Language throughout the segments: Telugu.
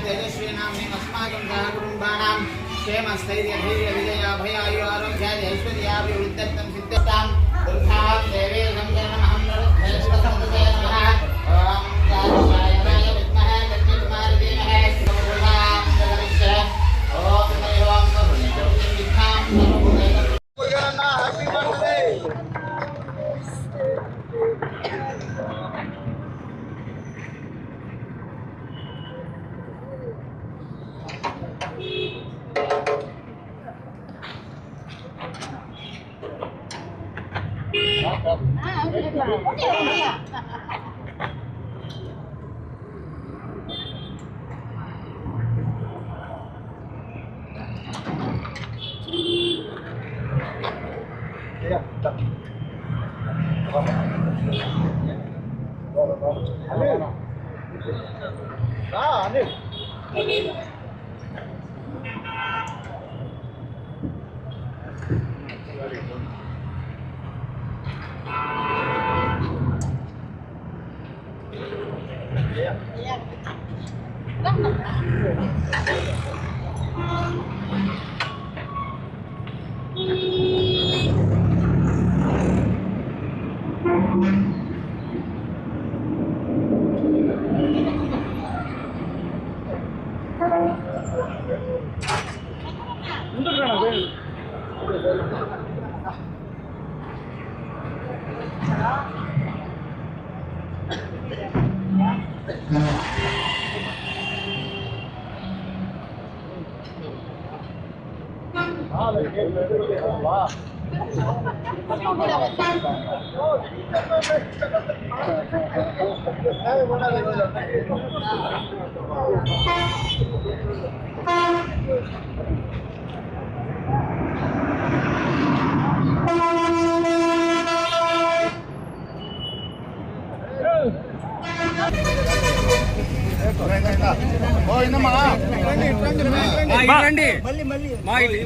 तेजस्वी नाम्नि अस्माकं सहकुटुम्बानां क्षेम स्थैर्य धैर्य विजय अभय आयु आरोग्यादि ऐश्वर्याभिवृद्ध्यर्थं सिद्ध्यतां दुर्गां देवी शङ्करमहं नमः ओम गायत्राय विद्महे कन्याकुमारी धीमहि सर्वभूतां जगदीश्वर ओम हरिओम विद्यां सर्वभूतेषु हैप्पी बर्थडे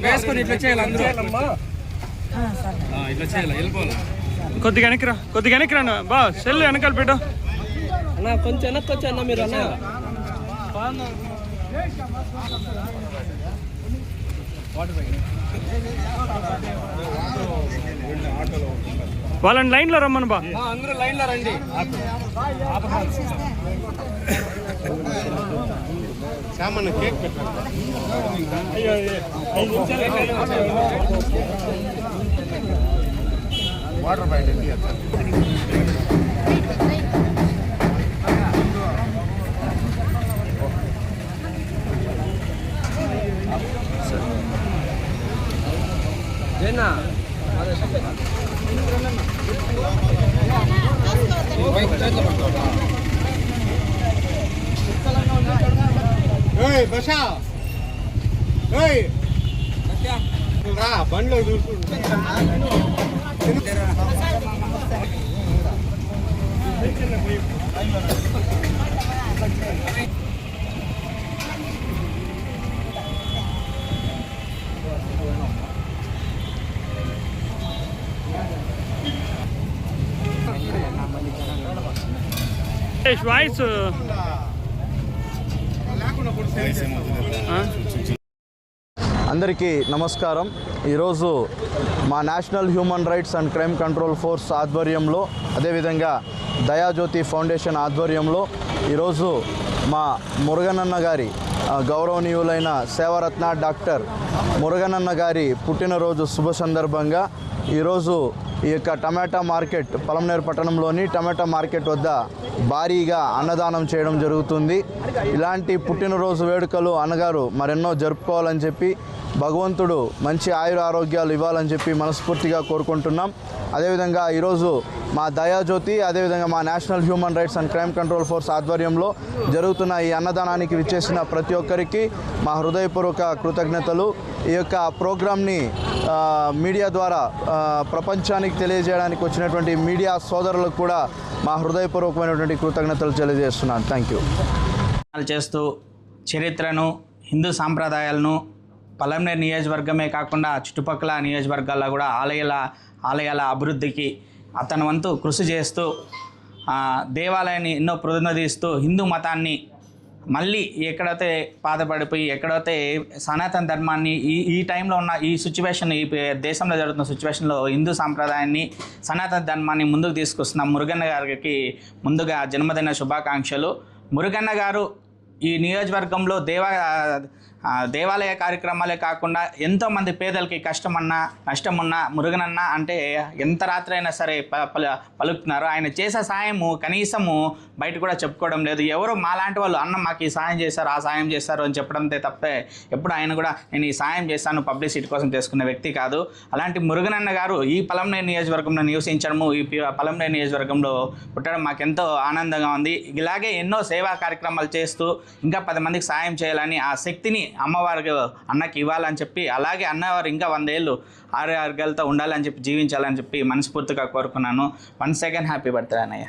వేసుకొని ఇట్లా చేయాలి అందరూ ఇట్లా చేయాలి వెళ్ళిపోవాలి కొద్దిగా వెనక్కి రా బా సెల్ వెనకాల పెట్టు అన్న కొంచెం వెనక్కి వచ్చా అన్న మీరు అన్న వాళ్ళని లైన్లో రమ్మను బా అందరూ లైన్లో రండి సామాన్య కేక్ పెట్టారు వాటర్ బాటిల్ జైనా బసా రా బండ్లో చూసుకుంటా వాయిస్ అందరికీ నమస్కారం. ఈరోజు మా national human rights and crime control force ఆధ్వర్యంలో, అదేవిధంగా దయాజ్యోతి ఫౌండేషన్ ఆధ్వర్యంలో ఈరోజు మా మురుగనన్న గారి గౌరవనీయులైన సేవరత్న డాక్టర్ మురుగనన్న గారి పుట్టినరోజు శుభ సందర్భంగా ఈరోజు ఈ యొక్క టమాటా మార్కెట్, పలమనేరు పట్టణంలోని టమాటా మార్కెట్ వద్ద భారీగా అన్నదానం చేయడం జరుగుతుంది. ఇలాంటి పుట్టినరోజు వేడుకలు అన్నగారు మరెన్నో జరుపుకోవాలని చెప్పి, భగవంతుడు మంచి ఆయుర ఆరోగ్యాలు ఇవ్వాలని చెప్పి మనస్ఫూర్తిగా కోరుకుంటున్నాం. అదేవిధంగా ఈరోజు మా దయాజ్యోతి, అదేవిధంగా మా national human rights and crime control force ఆధ్వర్యంలో జరుగుతున్న ఈ అన్నదానానికి విచ్చేసిన ప్రతి ఒక్కరికి మా హృదయపూర్వక కృతజ్ఞతలు. ఈ యొక్క ప్రోగ్రామ్ని మీడియా ద్వారా ప్రపంచానికి తెలియజేయడానికి వచ్చినటువంటి మీడియా సోదరులకు కూడా మా హృదయపూర్వకమైనటువంటి కృతజ్ఞతలు తెలియజేస్తున్నాను. Thank you. చేస్తూ చరిత్రను, హిందూ సాంప్రదాయాలను పలమనేరు నియోజకవర్గమే కాకుండా చుట్టుపక్కల నియోజకవర్గాల్లో కూడా ఆలయాల అభివృద్ధికి అతని వంతు కృషి చేస్తూ దేవాలయాన్ని ఎన్నో ప్రతినిధిస్తూ హిందూ మతాన్ని మళ్ళీ ఎక్కడైతే బాధపడిపోయి, ఎక్కడైతే సనాతన ధర్మాన్ని ఈ టైంలో ఉన్న ఈ సిచ్యువేషన్, ఈ దేశంలో జరుగుతున్న సిచ్యువేషన్లో హిందూ సాంప్రదాయాన్ని, సనాతన ధర్మాన్ని ముందుకు తీసుకొస్తున్న మురుగన్న గారికి ముందుగా జన్మదిన శుభాకాంక్షలు. మురుగన్న గారు ఈ నియోజకవర్గంలో దేవాలయ కార్యక్రమాలే కాకుండా ఎంతోమంది పేదలకి కష్టమన్నా నష్టమున్నా మురుగనన్న అంటే ఎంత రాత్రి అయినా సరే పలుకుతున్నారు. ఆయన చేసే సాయము కనీసము బయట కూడా చెప్పుకోవడం లేదు. ఎవరు మాలాంటి వాళ్ళు అన్న మాకు ఈ సాయం చేశారు, ఆ సాయం చేశారు అని చెప్పడంతో తప్పే ఎప్పుడు ఆయన కూడా నేను ఈ సాయం చేస్తాను పబ్లిసిటీ కోసం చేసుకునే వ్యక్తి కాదు. అలాంటి మురుగనన్న గారు ఈ పలమనేరు నియోజకవర్గంలో నివసించడము, ఈ పలమనేరు నియోజకవర్గంలో పుట్టడం మాకెంతో ఆనందంగా ఉంది. ఇలాగే ఎన్నో సేవా కార్యక్రమాలు చేస్తూ ఇంకా 10 మందికి సాయం చేయాలని ఆ శక్తిని అమ్మవారికి అన్నకి ఇవ్వాలని చెప్పి, అలాగే అన్నవారు ఇంకా 100 ఏళ్ళు ఆరోగ్యాలతో ఉండాలని చెప్పి, జీవించాలని చెప్పి మనస్ఫూర్తిగా కోరుకున్నాను. 1 సెకండ్ హ్యాపీ బర్త్డే అన్నయ్య.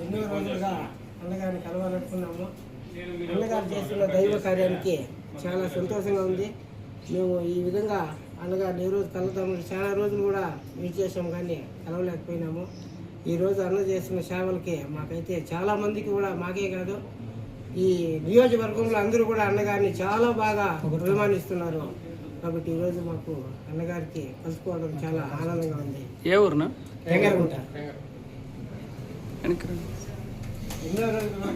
ఎన్నో రోజులుగా అన్నగారిని కలవాలనుకున్నాము. అన్నగారు చేస్తున్న దైవ కార్యానికి చాలా సంతోషంగా ఉంది. మేము ఈ విధంగా అన్నగారిని ఏ రోజు కలుద్దామని చాలా రోజులు కూడా వెయిట్ చేసాము, కానీ కలవలేకపోయినాము. ఈరోజు అన్న చేస్తున్న సేవలకి మాకైతే చాలామందికి కూడా, మాకే కాదు ఈ నియోజకవర్గంలో అందరూ కూడా అన్నగారిని చాలా బాగా అభిమానిస్తున్నారు. కాబట్టి ఈరోజు మాకు అన్నగారికి కలుసుకోవడం చాలా ఆనందంగా ఉంది. ఏ ఊరునా? వెంగరగుంట. వెనక్కి రా. ఎన్నో రోజులు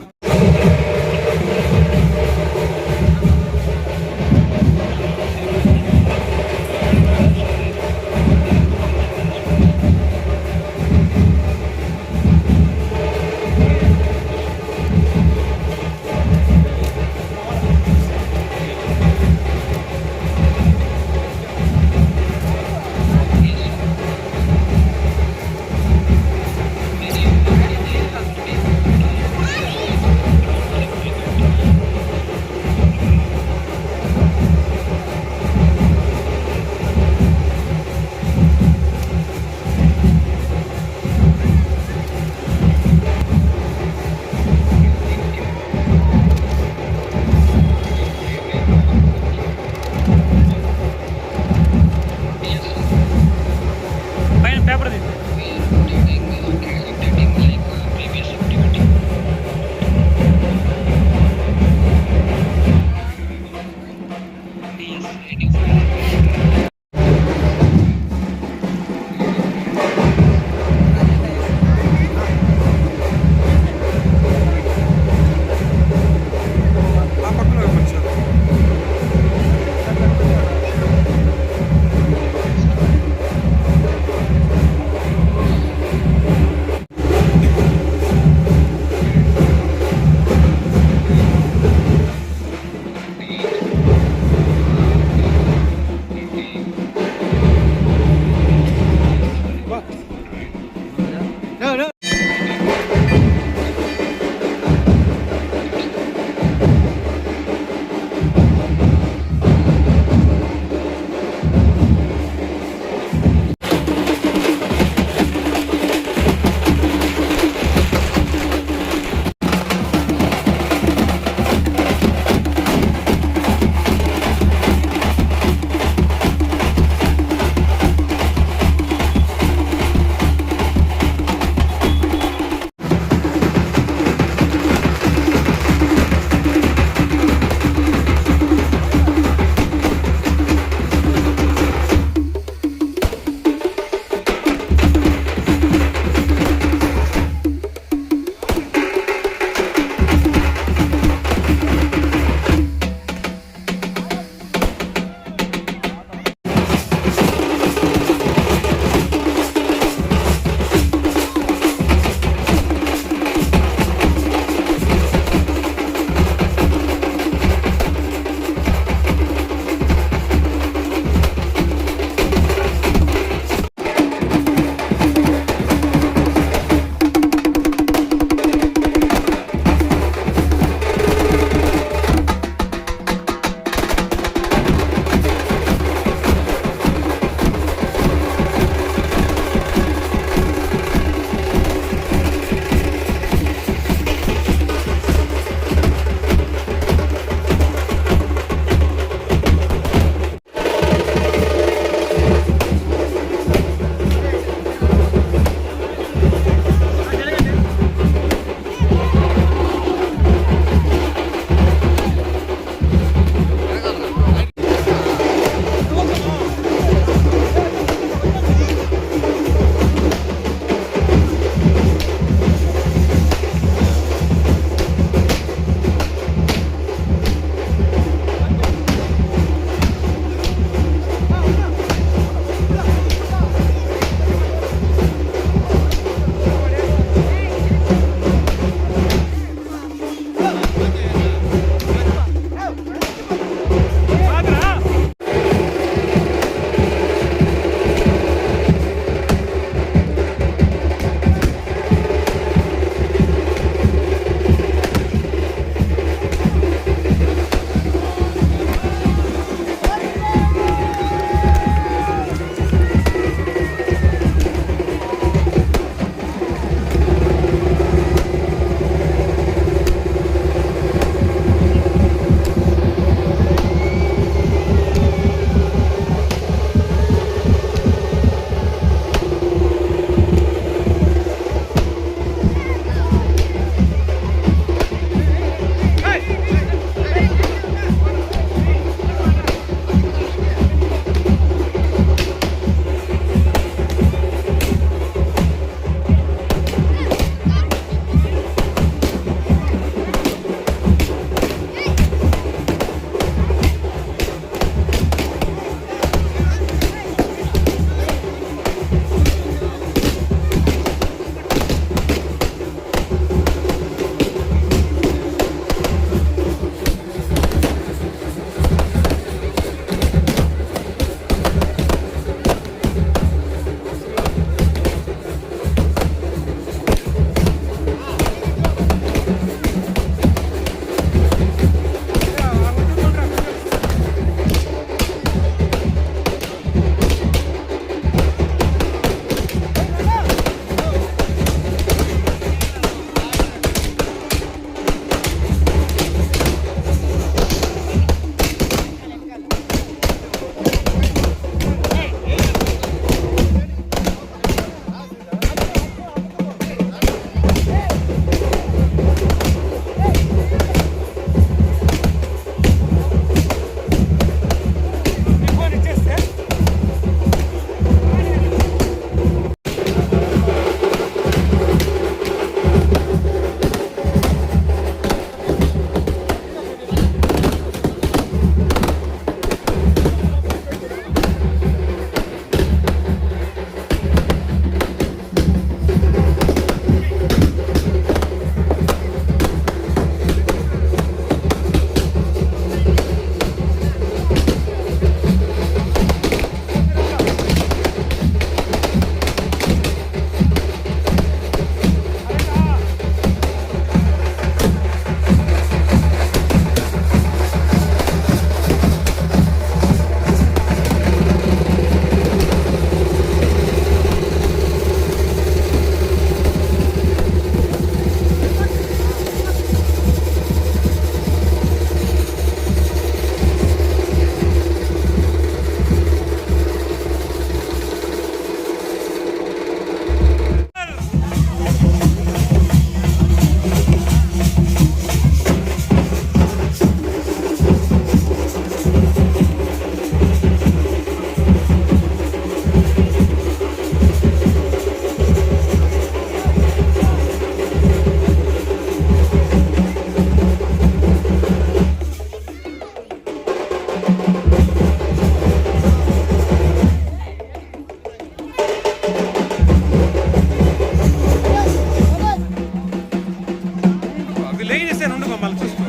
లేక చేస్తే నుండి మమ్మల్ని చూసుకో.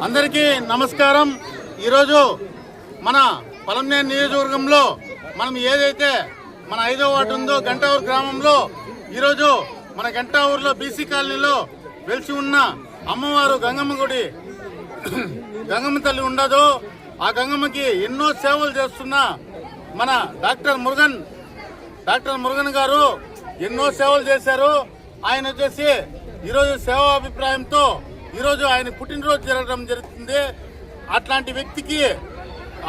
అందరికీ నమస్కారం. ఈరోజు మన పలమనేరు నియోజకవర్గంలో మనం ఏదైతే మన 5వ వార్డు ఉందో గంటావూరు గ్రామంలో ఈరోజు మన గంటావూరులో బీసీ కాలనీలో వెలిసి ఉన్న అమ్మవారు గంగమ్మ గుడి గంగమ్మ తల్లి ఉండదు. ఆ గంగమ్మకి ఎన్నో సేవలు చేస్తున్న మన డాక్టర్ మురుగన్ గారు ఎన్నో సేవలు చేశారు. ఆయన వచ్చేసి ఈరోజు సేవా అభిప్రాయంతో ఈరోజు ఆయన పుట్టినరోజు జరగడం జరుగుతుంది. అట్లాంటి వ్యక్తికి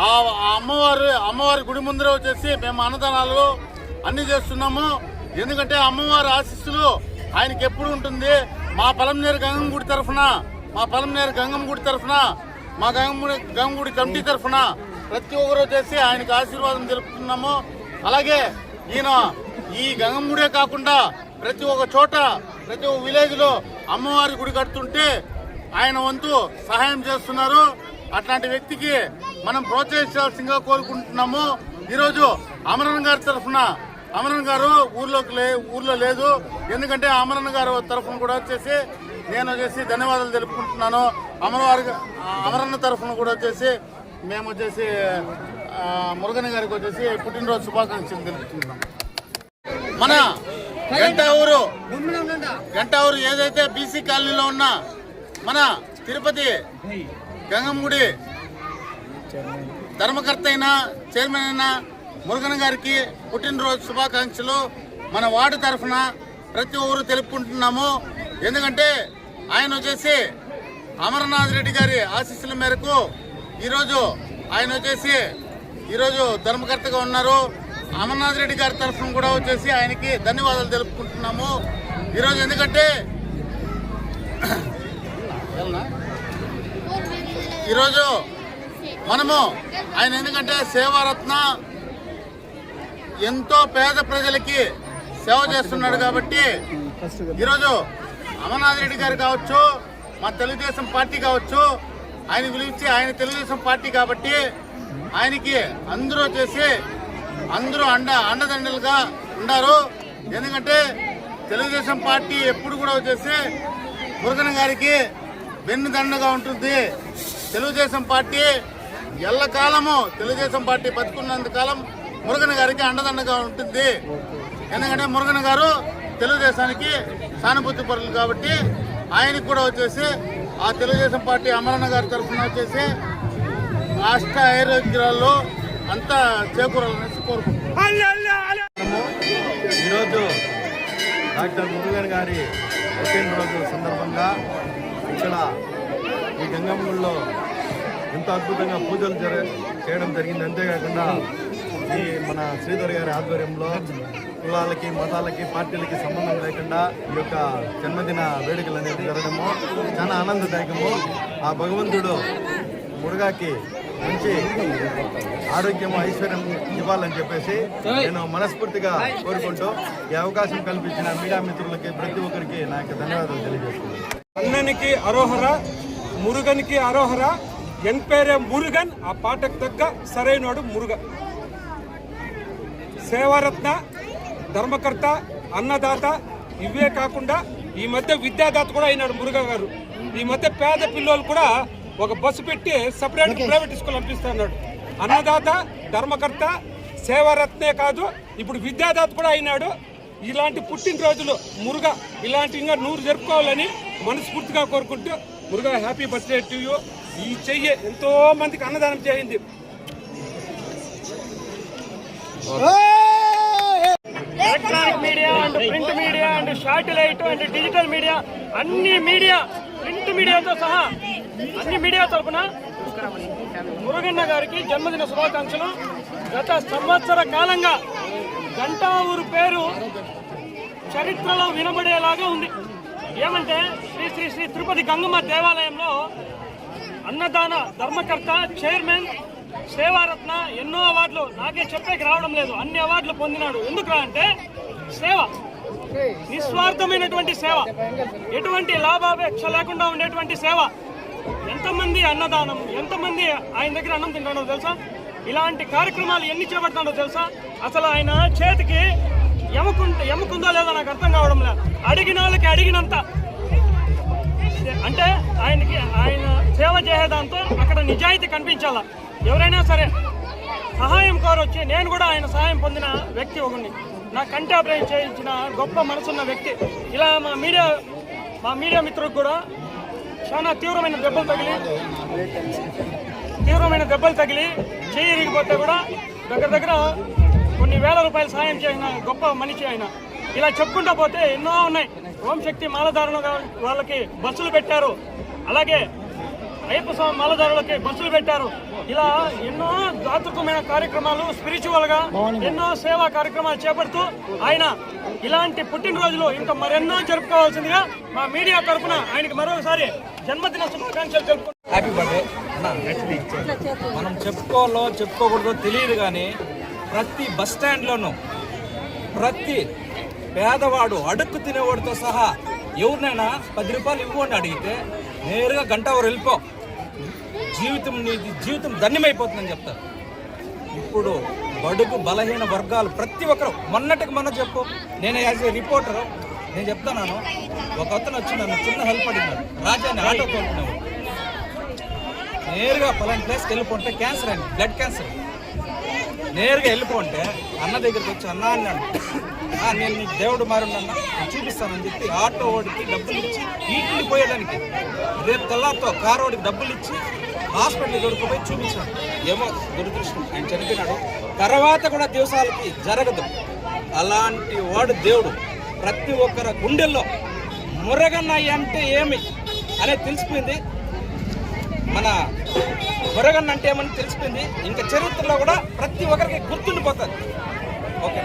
ఆ అమ్మవారి గుడి ముందర వచ్చేసి మేము అన్నదానాలు అన్ని చేస్తున్నాము. ఎందుకంటే అమ్మవారి ఆశీస్సులు ఆయనకి ఎప్పుడు ఉంటుంది. మా పలమనేరు గంగమ్మ గుడి తరఫున మా గంగమ్మ గుడి కమిటీ తరఫున ప్రతి ఒక్కరు వచ్చేసి ఆయనకి ఆశీర్వాదం తెలుపుతున్నాము. అలాగే ఈయన ఈ గంగమ్మ గుడే కాకుండా ప్రతి ఒక్క చోట ప్రతి ఒక్క విలేజ్ లో అమ్మవారి గుడి కడుతుంటే ఆయన వంతు సహాయం చేస్తున్నారు. అట్లాంటి వ్యక్తికి మనం ప్రోత్సహించాల్సిందిగా కోరుకుంటున్నాము. ఈరోజు అమరన్ గారి తరఫున అమరన్ గారు ఊర్లో లేదు. ఎందుకంటే అమరన్ గారు తరఫున కూడా వచ్చేసి నేను వచ్చేసి ధన్యవాదాలు తెలుపుకుంటున్నాను. అమరన్న తరఫున కూడా వచ్చేసి మేము వచ్చేసి మురుగన్ గారికి వచ్చేసి పుట్టినరోజు శుభాకాంక్షలు తెలుపుతున్నాం. మన గంటావూరు ఏదైతే బీసీ కాలనీలో ఉన్న మన తిరుపతి గంగమ్మ గుడి ధర్మకర్త అయినా చైర్మన్ అయినా మురుగన్ గారికి పుట్టినరోజు శుభాకాంక్షలు మన వార్డు తరఫున ప్రతి ఒక్కరు తెలుపుకుంటున్నాము. ఎందుకంటే ఆయన వచ్చేసి అమరనాథ్ రెడ్డి గారి ఆశీస్సుల మేరకు ఈరోజు ఆయన వచ్చేసి ఈరోజు ధర్మకర్తగా ఉన్నారు. అమర్నాథ్ రెడ్డి గారి తరఫున కూడా వచ్చేసి ఆయనకి ధన్యవాదాలు తెలుపుకుంటున్నాము. ఈరోజు ఎందుకంటే ఈరోజు మనము ఆయన ఎందుకంటే సేవారత్న ఎంతో పేద ప్రజలకి సేవ చేస్తున్నాడు కాబట్టి ఈరోజు అమర్నాథ్ రెడ్డి గారు కావచ్చు, మా తెలుగుదేశం పార్టీ కావచ్చు, ఆయన పిలిచి ఆయన తెలుగుదేశం పార్టీ కాబట్టి ఆయనకి అందరూ వచ్చేసి అందరూ అండదండలుగా ఉన్నారు. ఎందుకంటే తెలుగుదేశం పార్టీ ఎప్పుడు కూడా వచ్చేసి మురుగన్ గారికి వెన్నుదండగా ఉంటుంది. తెలుగుదేశం పార్టీ ఎల్లకాలము తెలుగుదేశం పార్టీ బతుకున్నంత కాలం మురుగన్ గారికి అండదండగా ఉంటుంది. ఎందుకంటే మురుగన్ గారు తెలుగుదేశానికి సానుభూతి పరులు కాబట్టి ఆయనకు కూడా వచ్చేసి ఆ తెలుగుదేశం పార్టీ అమరన్న గారి తరఫున వచ్చేసి అష్ట ఆరోగ్యాల్లో అంతా చేకూరాలనేసి కోరుకుంటున్నాం. ఈరోజు డాక్టర్ మురుగన్ గారి పుట్టినరోజు సందర్భంగా ఇక్కడ ఈ గంగమ్మలో ఎంతో అద్భుతంగా పూజలు చేయడం జరిగింది. అంతేకాకుండా ఈ మన శ్రీధర్ గారి ఆధ్వర్యంలో కులాలకి మతాలకి పార్టీలకి సంబంధం లేకుండా ఈ యొక్క జన్మదిన వేడుకలు అనేది జరగడము చాలా ఆనందదాయకము. ఆ భగవంతుడు మురుగాకి మంచి ఆరోగ్యం ఐశ్వర్యం ఇవ్వాలని చెప్పేసి నేను మనస్ఫూర్తిగా కోరుకుంటూ ఈ అవకాశం కల్పించిన మీడియా మిత్రులకి ప్రతి ఒక్కరికి నా యొక్క ధన్యవాదాలు తెలియజేస్తున్నాను. అన్ననికి అరోహర, మురుగన్కి అరోహర. ఎన్ పేరే మురుగన్, ఆ పాటకు తగ్గ సరైనడు మురుగన్. సేవారత్న, ధర్మకర్త, అన్నదాత, ఇవే కాకుండా ఈ మధ్య విద్యాదాత కూడా అయినాడు మురుగన్ గారు. ఈ మధ్య పేద పిల్లలు కూడా ఒక బస్సు పెట్టి సపరేట్ ప్రైవేట్ స్కూల్ పంపిస్తున్నాడు. అన్నదాత, ధర్మకర్త, సేవారత్నే కాదు ఇప్పుడు విద్యాదాత కూడా అయినాడు. ఇలాంటి పుట్టినరోజులు మురుగా ఇలాంటి ఇంకా 100 జరుపుకోవాలని మనస్ఫూర్తిగా కోరుకుంటూ Muruga happy birthday to you. ఈ చెయ్యి ఎంతో మందికి అన్నదానం చేయింది. Electronic media and print media and satellite and digital media, అన్ని మీడియా, ప్రింట్ మీడియాతో సహా అన్ని మీడియా తరఫున మురుగన్న గారికి జన్మదిన శుభాకాంక్షలు. గత సంవత్సర కాలంగా గంటా ఊరు పేరు చరిత్రలో వినబడేలాగా ఉంది. ఏమంటే శ్రీ శ్రీ శ్రీ తిరుపతి గంగమ్మ దేవాలయంలో అన్నదాన, ధర్మకర్త, చైర్మన్, సేవారత్న ఎన్నో అవార్డులు, నాకే చెప్పేకి రావడం లేదు, అన్ని అవార్డులు పొందినాడు. ఎందుకు అంటే సేవ, నిస్వార్థమైనటువంటి సేవ, ఎటువంటి లాభాపేక్ష లేకుండా ఉండేటువంటి సేవ. ఎంతమంది అన్నదానం, ఎంతమంది ఆయన దగ్గర అన్నం తింటాడో తెలుసా? ఇలాంటి కార్యక్రమాలు ఎన్ని చేపడతాడో తెలుసా? అసలు ఆయన చేతికి ఎముకుందో లేదో నాకు అర్థం కావడం లేదు. అడిగిన వాళ్ళకి అడిగినంత, అంటే ఆయన సేవ చేసేదాంతో అక్కడ నిజాయితీ కనిపించాలా. ఎవరైనా సరే సహాయం కోరొచ్చి, నేను కూడా ఆయన సహాయం పొందిన వ్యక్తి ఒకరిని, నా కంటి ఆపరేషన్ చేయించిన గొప్ప మనసున్న వ్యక్తి. ఇలా మా మీడియా మిత్రులకు కూడా చాలా తీవ్రమైన దెబ్బలు తగిలి చెయ్యి ఇరిగిపోతే కూడా దగ్గర కొన్ని వేల రూపాయలు సాయం చేసిన గొప్ప మనిషి ఆయన. ఇలా చెప్పుకుంటూ పోతే ఎన్నో ఉన్నాయి. ఓంశక్తి మాలధారణ వాళ్ళకి బస్సులు పెట్టారు, అలాగే అయ్యప్ప స్వామి మాలధారులకి బస్సులు పెట్టారు. ఇలా ఎన్నో దాతృకమైన కార్యక్రమాలు, స్పిరిచువల్ గా ఎన్నో సేవా కార్యక్రమాలు చేపడుతూ ఆయన ఇలాంటి పుట్టినరోజులు ఇంకా మరెన్నో జరుపుకోవాల్సిందిగా మా మీడియా తరఫున ఆయనకి మరోసారి జన్మదిన శుభాకాంక్షలు తెలుపుకుంటున్నాం. Happy birthday. మనం చెప్పుకోవాలో చెప్పుకోకూడదో తెలియదు, కానీ ప్రతి బస్ స్టాండ్లోనూ ప్రతి పేదవాడు, అడుక్కు తినేవాడితో సహా ఎవరినైనా 10 రూపాయలు ఇవ్వండి అడిగితే నేరుగా గంట ఊరు వెళ్ళిపో, జీవితం ధన్యమైపోతుందని చెప్తారు. ఇప్పుడు బడుగు బలహీన వర్గాలు ప్రతి ఒక్కరు, మొన్న చెప్పు, నేను యాజ్ ఏ రిపోర్టర్ నేను చెప్తున్నాను. ఒక అతను వచ్చి నన్ను చిన్న హెల్ప్ అడిగినాడు, రాజాని ఆటో తోలుకున్నాడు. నేరుగా పలాంటి ప్లేస్కి వెళ్ళిపోంటే క్యాన్సర్ అయింది, బ్లడ్ క్యాన్సర్. నేరుగా వెళ్ళిపోంటే అన్న దగ్గరికి వచ్చి అన్న అన్నాడు, నేను నీకు దేవుడు మారున్నా చూపిస్తానని చెప్పి ఆటో వాడికి డబ్బులు ఇచ్చి ఇంటికి పోయేదానికి, రేపు తెల్లారితో కారు వాడికి డబ్బులు ఇచ్చి హాస్పిటల్ దొరికిపోయి చూపించాడు. ఏమో దురదృష్టం, ఆయన చనిపోయినాడు. తర్వాత కూడా దివసాలకి జరగదు. అలాంటి వాడు దేవుడు. ప్రతి ఒక్కరి గుండెల్లో మురగన్న అంటే ఏమి అనేది తెలిసిపోయింది. మన మురగన్న అంటే ఏమని తెలిసిపోయింది. ఇంకా చరిత్రలో కూడా ప్రతి ఒక్కరికి గుర్తుండిపోతుంది. ఓకే.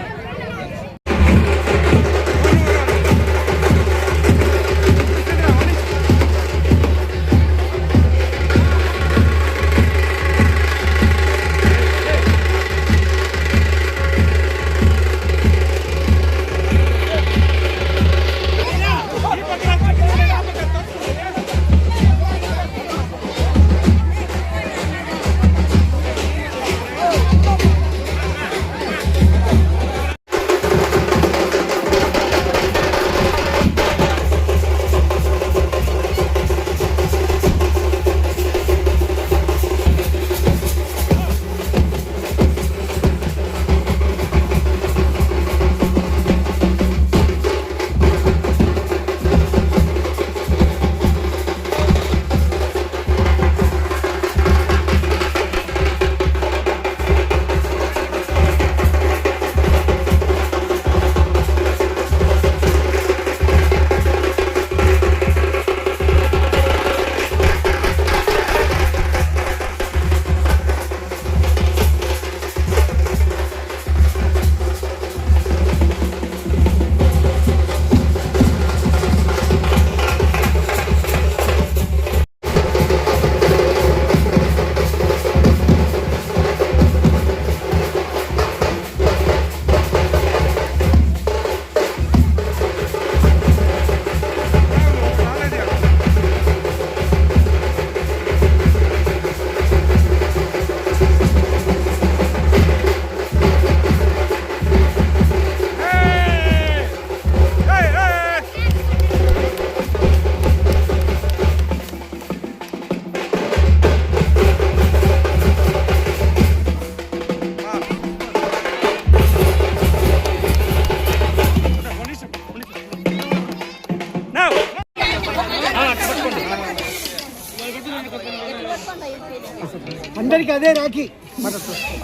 అదే రాఖీ.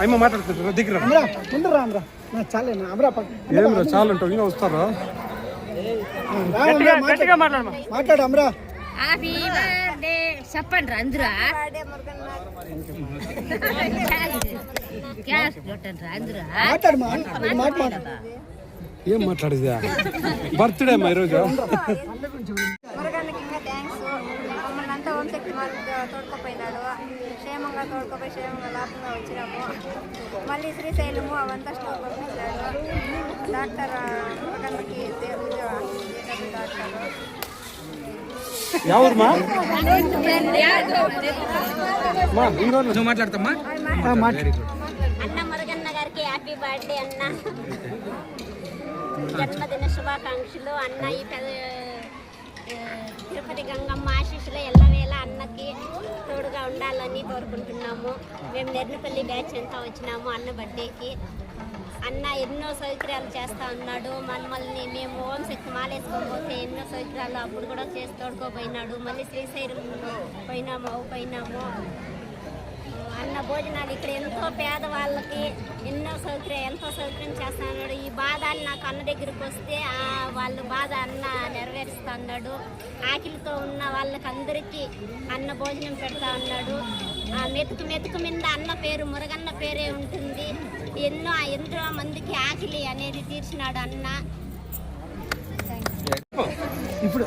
అమ్మ మాట్లాడుతుంటారు దగ్గర అమరా ముందు రా అమరా. చాలేనా అమరా ఏమరా చాలా ఉంటావు ఇంకా వస్తారా? గట్టిగా మాట్లాడు అమరా. హ్యాపీ బర్త్డే చెప్పండి అందరూ. క్యాష్ కొట్టండి అందరూ. మాట్లాడు. ఏం మాట్లాడేదా? బర్త్డే మా ఈరోజు. మురగన్నకి ఇంకా థ్యాంక్స్. మమ్మల్ని అంతా హోంశక్తి తోడుకోపోయినాడు. క్షేమంగా తోడుకోపోయి క్షేమంగా లాభంగా వచ్చినాము. మళ్ళీ శ్రీశైలము అవంతా స్టోర్ పంపించాడు. డాక్టర్ మురగన్నకి డాక్టర్ ఎవరుమా మాట్లాడతామా? అన్న మురగన్న గారికి హ్యాపీ బర్త్డే అన్న. జన్మదిన శుభాకాంక్షలు అన్న. ఈ తిరుపతి గంగమ్మ ఆశీస్సులో ఎల్లవేళ అన్నకి తోడుగా ఉండాలని కోరుకుంటున్నాము. మేము నెర్నపల్లి బ్యాచ్ అంతా వచ్చినాము అన్న బర్త్డేకి. అన్న ఎన్నో సౌకర్యాలు చేస్తూ ఉన్నాడు. మమ్మల్ని మేము హోంశక్తి మాలేసుకోకపోతే ఎన్నో సౌకర్యాలు అప్పుడు కూడా చేసి తోడుకోపోయినాడు. మళ్ళీ శ్రీశైలం పోయినాము. అన్న భోజనాలు ఇక్కడ ఎంతో పేదవాళ్ళకి ఎంతో సౌకర్యం చేస్తున్నాడు. ఈ బాధలు నాకు అన్న దగ్గరికి వస్తే వాళ్ళ బాధ అన్న నెరవేరుస్తున్నాడు. ఆకలితో ఉన్న వాళ్ళకి అందరికీ అన్న భోజనం పెడతా ఉన్నాడు. మెతుకు మీద అన్న పేరు మురగన్న పేరే ఉంటుంది. ఎంతో మందికి ఆకలి అనేది తీర్చినాడు అన్న. ఇప్పుడు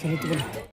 సరే